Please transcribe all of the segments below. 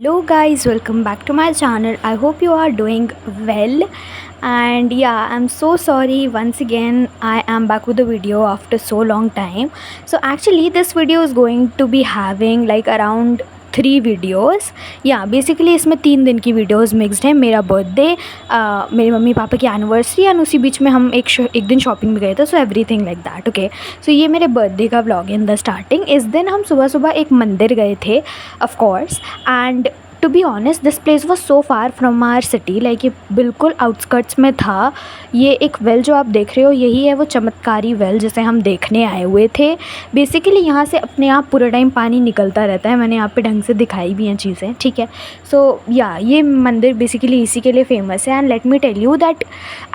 Hello guys, welcome back to my channel. I hope you are doing well. And yeah, I'm so sorry once again. I am back with the video after so long time. So actually this video is going to be having like around 3 videos या basically इसमें 3 दिन की videos mixed है। मेरा birthday, मेरे मम्मी पापा की एनिवर्सरी एंड उसी बीच में हम एक दिन शॉपिंग भी गए थे। So everything like that. Okay, so ये मेरे बर्थडे का व्लॉग इन द स्टार्टिंग। इस दिन हम सुबह सुबह एक मंदिर गए थे of course. And to be honest this place was so far from our city, like ये बिल्कुल आउटस्कर्ट्स में था। ये एक वेल जो आप देख रहे हो यही है वो चमत्कारी वेल जिसे हम देखने आए हुए थे। बेसिकली यहाँ से अपने आप पूरा टाइम पानी निकलता रहता है। मैंने यहाँ पे ढंग से दिखाई भी हैं चीज़ें, ठीक है। सो या ये मंदिर बेसिकली इसी के लिए फ़ेमस है। And let me tell you that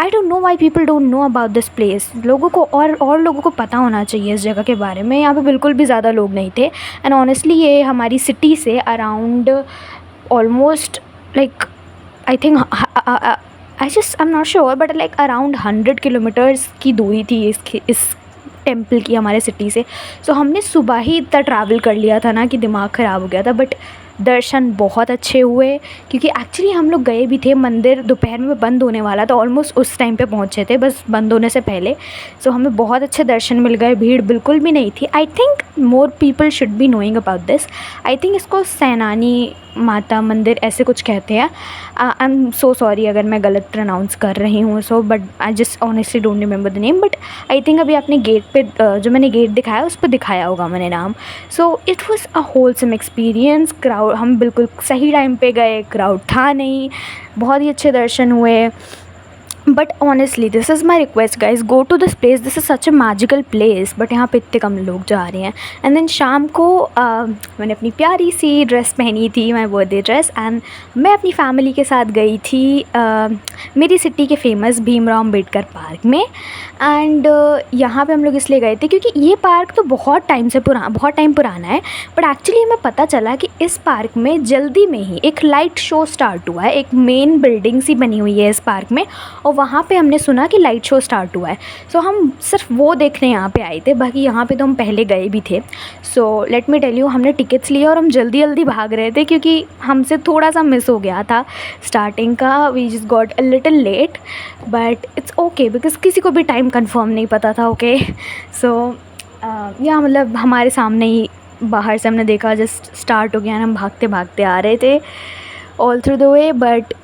I don't know why people don't know about this place. लोगों को और लोगों को पता होना चाहिए इस जगह के बारे में। यहाँ पे बिल्कुल भी ज़्यादा लोग नहीं थे। एंड ऑनेस्टली ये हमारी सिटी से around almost like I think I'm not sure but like around 100 kilometres की दूरी थी इस टेम्पल की हमारे सिटी से। सो हमने सुबह ही इतना ट्रैवल कर लिया था ना कि दिमाग ख़राब हो गया था। बट दर्शन बहुत अच्छे हुए क्योंकि एक्चुअली हम लोग गए भी थे, मंदिर दोपहर में बंद होने वाला था। ऑलमोस्ट उस टाइम पे पहुँचे थे, बस बंद होने से पहले। सो हमें बहुत अच्छे दर्शन मिल गए, भीड़ बिल्कुल भी नहीं थी। I think more people should be knowing about this. I think इसको सैनानी माता मंदिर ऐसे कुछ कहते हैं। आई एम सो सॉरी अगर मैं गलत प्रोनाउंस कर रही हूँ। So but I just honestly don't remember the name. But I think अभी आपने गेट पे जो मैंने गेट दिखाया उस पर दिखाया होगा मैंने नाम। So it was a wholesome experience. Crowd, हम बिल्कुल सही टाइम पे गए, क्राउड था नहीं, बहुत ही अच्छे दर्शन हुए। But honestly this is my request guys, go to this place, this is such a magical place. But यहाँ पे इतने कम लोग जा रहे हैं। एंड देन शाम को मैंने अपनी प्यारी सी ड्रेस पहनी थी, माई बर्थडे ड्रेस। एंड मैं अपनी फैमिली के साथ गई थी मेरी सिटी के फेमस भीमराव अम्बेडकर पार्क में। एंड यहाँ पे हम लोग इसलिए गए थे क्योंकि ये पार्क तो बहुत टाइम पुराना है। बट एक्चुअली हमें पता चला कि इस पार्क में जल्दी में ही एक लाइट शो स्टार्ट हुआ है। एक मेन बिल्डिंग सी बनी हुई है इस पार्क में और वहाँ पे हमने सुना कि लाइट शो स्टार्ट हुआ है। सो हम सिर्फ वो देखने यहाँ पे आए थे, बाकी यहाँ पे तो हम पहले गए भी थे। So let me tell you, हमने टिकट्स लिए और हम जल्दी जल्दी भाग रहे थे क्योंकि हमसे थोड़ा सा मिस हो गया था स्टार्टिंग का। We just got a little late but it's okay because किसी को भी टाइम कंफर्म नहीं पता था। ओके, सो या मतलब हमारे सामने ही बाहर से हमने देखा जस्ट स्टार्ट हो गया और हम भागते भागते आ रहे थे all through the way. But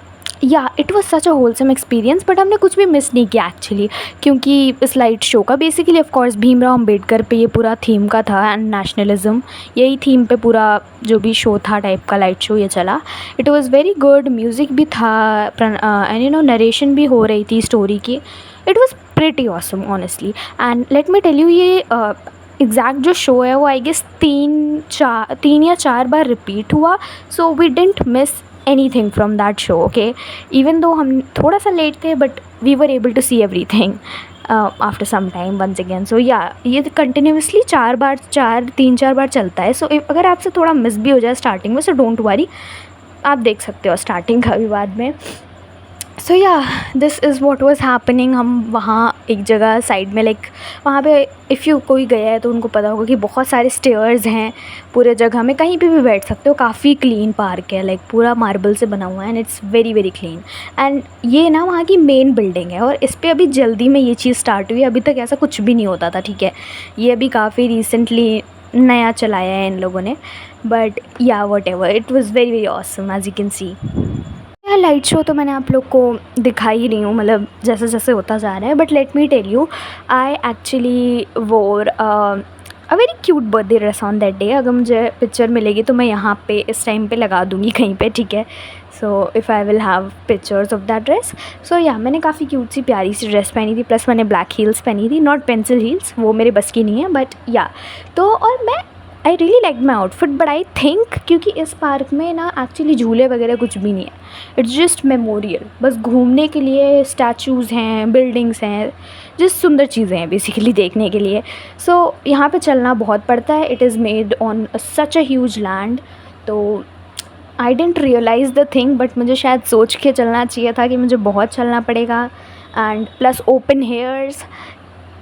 yeah it was such a wholesome experience. But हमने कुछ भी मिस नहीं किया एक्चुअली क्योंकि इस लाइट शो का basically of course Bhimrao Ambedkar पे ये पूरा थीम का था एंड नेशनलिज्म, यही थीम पे पूरा जो भी शो था टाइप का लाइट शो ये चला। It was very good, music भी था एंड यू नो नरेशन भी हो रही थी स्टोरी की। It was pretty awesome honestly. And let me tell you ये एग्जैक्ट जो शो है वो आई गेस 3 या 4 बार रिपीट हुआ। So we didn't miss anything from that show, okay, even though हम थोड़ा सा लेट थे but we were able to see everything after some time once again. So yeah, ये कंटिन्यूसली 3-4 बार चलता है। सो अगर आपसे थोड़ा मिस भी हो जाए स्टार्टिंग में, सो डोंट वरी, आप देख सकते हो स्टार्टिंग का भी बाद में। सो या this is what was happening. हम वहाँ एक जगह साइड में लाइक वहाँ पे इफ़ यू कोई गया है तो उनको पता होगा कि बहुत सारे स्टेयर्स हैं पूरे जगह में, कहीं पे भी बैठ सकते हो। काफ़ी क्लीन पार्क है, लाइक पूरा मार्बल से बना हुआ है and it's very very clean. And ये ना वहाँ की मेन बिल्डिंग है और इस पर अभी जल्दी में ये चीज़ स्टार्ट हुई है। अभी तक ऐसा कुछ भी नहीं होता था, ठीक है। ये अभी काफ़ी रिसेंटली नया चलाया है इन लोगों ने। But yeah whatever, it was very very awesome as you can see. Light show तो मैंने आप लोग को दिखा ही रही हूँ, मतलब जैसे जैसे होता जा रहा है। But let me tell you, I actually wore a very cute birthday dress on that day. अगर मुझे पिक्चर मिलेगी तो मैं यहाँ पे इस टाइम पे लगा दूँगी कहीं पे, ठीक है। So if I will have pictures of that dress. So yeah मैंने काफ़ी क्यूट सी प्यारी सी ड्रेस पहनी थी, प्लस मैंने ब्लैक हील्स पहनी थी, नॉट पेंसिल हील्स, वो मेरे बस की नहीं है। बट या तो और मैं I really like my outfit. But I think क्योंकि इस पार्क में ना एक्चुअली झूले वगैरह कुछ भी नहीं है, इट्स जस्ट मेमोरियल, बस घूमने के लिए स्टैचूज़ हैं, बिल्डिंग्स हैं, जस्ट सुंदर चीज़ें हैं बेसिकली देखने के लिए। सो यहाँ पे चलना बहुत पड़ता है। It is made on such a huge land. तो I didn't realise the thing, but मुझे शायद सोच के चलना चाहिए था कि मुझे बहुत चलना पड़ेगा। एंड प्लस ओपन हेयर्स,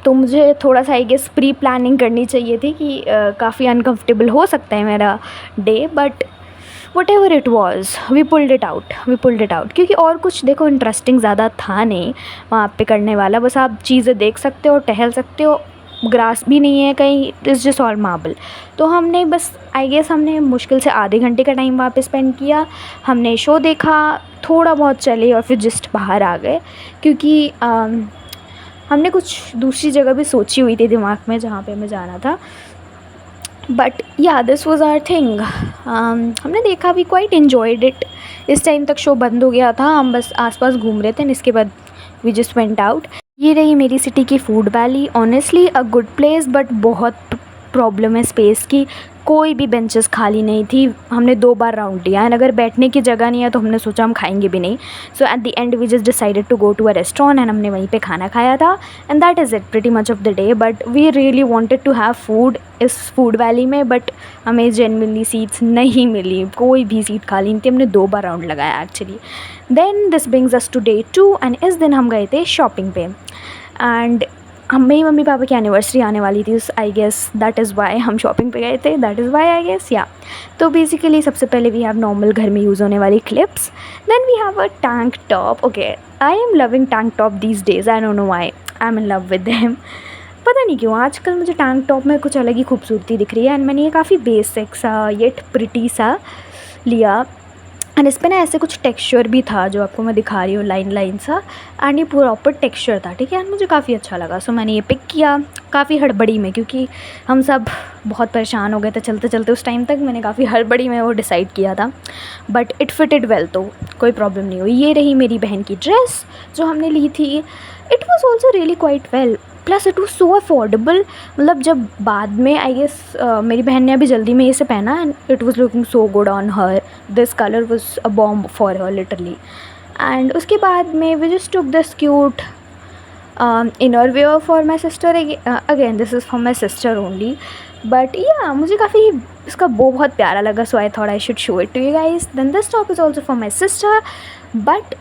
तो मुझे थोड़ा सा आई गेस प्री प्लानिंग करनी चाहिए थी कि काफ़ी अनकंफर्टेबल हो सकता है मेरा day. But whatever it was we pulled it out क्योंकि और कुछ देखो इंटरेस्टिंग ज़्यादा था नहीं वहाँ पे करने वाला, बस आप चीज़ें देख सकते हो, टहल सकते हो, ग्रास भी नहीं है कहीं, इट्स जस्ट ऑल मार्बल। तो हमने बस आई गेस हमने मुश्किल से आधे घंटे का टाइम वहाँ पे स्पेंड किया। हमने शो देखा, थोड़ा बहुत चले और फिर जस्ट बाहर आ गए क्योंकि हमने कुछ दूसरी जगह भी सोची हुई थी दिमाग में जहाँ पे हमें जाना था। बट या दिस वॉज़ आवर थिंग। हमने देखा, भी क्वाइट इन्जॉयड इट। इस टाइम तक शो बंद हो गया था, हम बस आसपास घूम रहे थे, इसके बाद वी जस्ट वेंट आउट। ये रही मेरी सिटी की food valley. Honestly a good place, but बहुत प्रॉब्लम है स्पेस की। कोई भी बेंचेस खाली नहीं थी। हमने 2 बार राउंड लिया एंड अगर बैठने की जगह नहीं है तो हमने सोचा हम खाएंगे भी नहीं। So at the end we just decided to go to a restaurant and हमने वहीं पे खाना खाया था and that is it pretty much of the day. But we really wanted to have food इस फूड वैली में, but हमें genuinely seats नहीं मिली, कोई भी सीट खाली नहीं थी। हमने 2 बार राउंड लगाया actually. Then this brings us to day 2 and इस दिन हम गए थे शॉपिंग पे एंड मेरी मम्मी पापा की एनिवर्सरी आने वाली थी। I guess that is why हम शॉपिंग पे गए थे, that is why I guess yeah. तो बेसिकली सबसे पहले वी हैव नॉर्मल घर में यूज़ होने वाली clips, then we have a tank top. Okay, I am loving tank top these days, I don't know why, I am in love with them. पता नहीं क्यों आजकल मुझे टैंक टॉप में कुछ अलग ही खूबसूरती दिख रही है एंड मैंने ये काफ़ी बेसिक सा येट प्रिटी सा लिया एंड इस पर ना ऐसे कुछ टेक्सचर भी था जो आपको मैं दिखा रही हूँ, लाइन लाइन सा, एंड ये प्रॉपर टेक्सचर था, ठीक है। एंड मुझे काफ़ी अच्छा लगा, सो मैंने ये पिक किया काफ़ी हड़बड़ी में क्योंकि हम सब बहुत परेशान हो गए थे चलते चलते उस टाइम तक। मैंने काफ़ी हड़बड़ी में वो डिसाइड किया था, बट इट फिटेड वेल, तो कोई प्रॉब्लम नहीं हुई। ये रही मेरी बहन की ड्रेस जो हमने ली थी। It was also really quite well, plus it was so affordable. मतलब जब बाद में आई गेस मेरी बहन ने अभी जल्दी में इसे पहना and it was looking so good on her, this colour was a bomb for her literally. And उसके बाद में we just took this cute inner wear for my sister, again this is for my sister only, but yeah मुझे काफ़ी इसका bow बहुत प्यारा लगा, so I thought I should show it to you guys. Then this top is also for my sister, but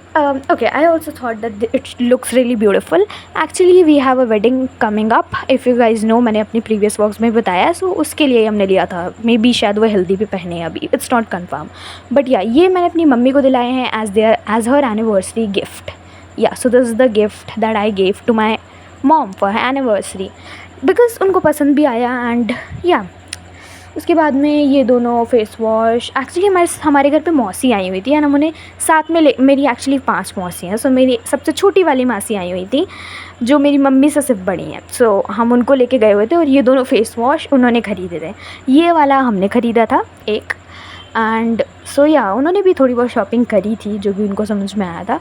okay, I also thought that it looks really beautiful. Actually we have a wedding coming up, if you guys know, मैंने अपनी previous vlogs में बताया, so उसके लिए हमने लिया था। May be शायद वो हेल्दी भी पहने अभी, it's not confirm, but yeah, ये मैंने अपनी मम्मी को दिलाए हैं as her anniversary gift. Yeah, so this is the gift that I gave to my mom for her anniversary because उनको पसंद भी आया and yeah. उसके बाद में ये दोनों फेस वॉश, एक्चुअली हमारे घर पे मौसी आई हुई थी एंड हम उन्हें साथ में मेरी एक्चुअली 5 मौसी हैं, सो मेरी सबसे छोटी वाली मासी आई हुई थी जो मेरी मम्मी से सिर्फ बड़ी हैं, सो हम उनको लेके गए हुए थे और ये दोनों फेस वॉश उन्होंने ख़रीदे थे। ये वाला हमने ख़रीदा था एक, एंड सो या उन्होंने भी थोड़ी बहुत शॉपिंग करी थी जो भी उनको समझ में आया था।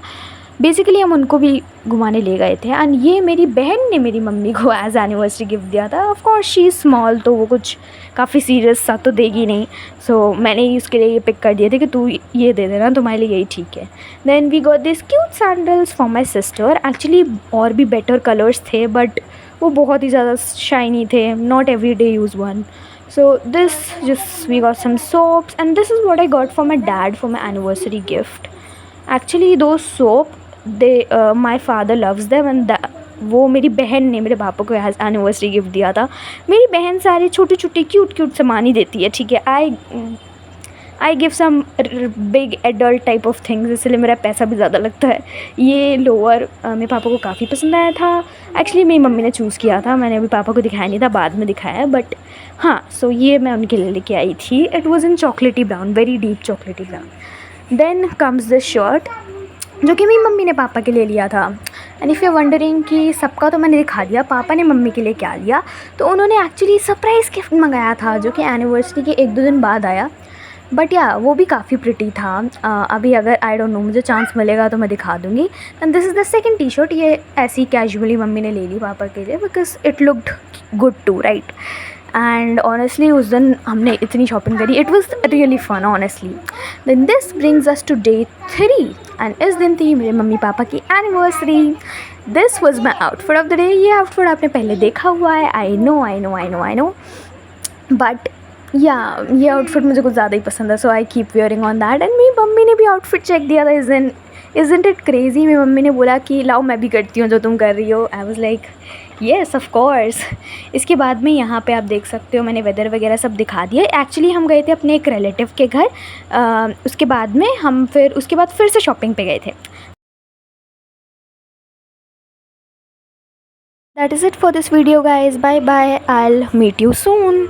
बेसिकली हम उनको भी घुमाने ले गए थे एंड ये मेरी बहन ने मेरी मम्मी को एज एनिवर्सरी गिफ्ट दिया था। Of course she is small, तो वो कुछ काफ़ी सीरियस सा तो देगी नहीं, सो मैंने उसके लिए ये पिक कर दिए थे कि तू ये दे देना, तुम्हारे लिए यही ठीक है। Then we got this cute sandals for my sister. Actually और भी बेटर कलर्स थे बट वो बहुत ही ज़्यादा शाइनी थे, not every day use one. So this just we got some soaps and this is what I got for my dad for my anniversary gift. Actually those soap they my father loves them and वो मेरी बहन ने मेरे पापा को as anniversary gift दिया था। मेरी बहन सारी छोटी छोटी क्यूट क्यूट सामान ही देती है, ठीक है। I give some big adult type of things, इसलिए मेरा पैसा भी ज़्यादा लगता है। ये लोअर मेरे पापा को काफ़ी पसंद आया था। एक्चुअली मेरी मम्मी ने चूज़ किया था, मैंने अभी पापा को दिखाया नहीं था, बाद में दिखाया, बट हाँ, सो ये मैं उनके लिए लेके आई थी। It was in chocolatey brown, very deep chocolatey brown. Then comes this shirt जो कि मेरी मम्मी ने पापा के लिए लिया था। एंड इफ़ यू वंडरिंग कि सबका तो मैंने दिखा दिया, पापा ने मम्मी के लिए क्या लिया, तो उन्होंने एक्चुअली सरप्राइज़ गिफ्ट मंगाया था जो कि एनिवर्सरी के 1-2 दिन बाद आया। बट या वो भी काफ़ी प्रिटी था। अभी अगर आई डोंट नो मुझे चांस मिलेगा तो मैं दिखा दूँगी। And this is the second T shirt. ये ऐसी कैजुअली मम्मी ने ले ली पापा के लिए because it looked good too, right. And honestly उस दिन हमने इतनी शॉपिंग करी, it was really fun honestly. Then this brings us to day 3 and इस दिन थी मेरे मम्मी पापा की anniversary. This was my outfit of the day. ये आउटफिट आपने पहले देखा हुआ है, आई नो, बट या ये आउटफिट मुझे कुछ ज़्यादा ही पसंद है, so I keep wearing on that. And मेरी मम्मी ने भी आउटफिट चेक दिया था इस दिन। इज़न्ट इट क्रेज़ी, मेरी मम्मी ने बोला कि लाओ मैं भी करती हूँ जो तुम कर रही हो। I was like yes of course. इसके बाद में यहाँ पे आप देख सकते हो मैंने वेदर वगैरह सब दिखा दिया। एक्चुअली हम गए थे अपने एक रिलेटिव के घर, उसके बाद में हम उसके बाद फिर से शॉपिंग पे गए थे। That is it for this video guys, bye bye, I will meet you soon.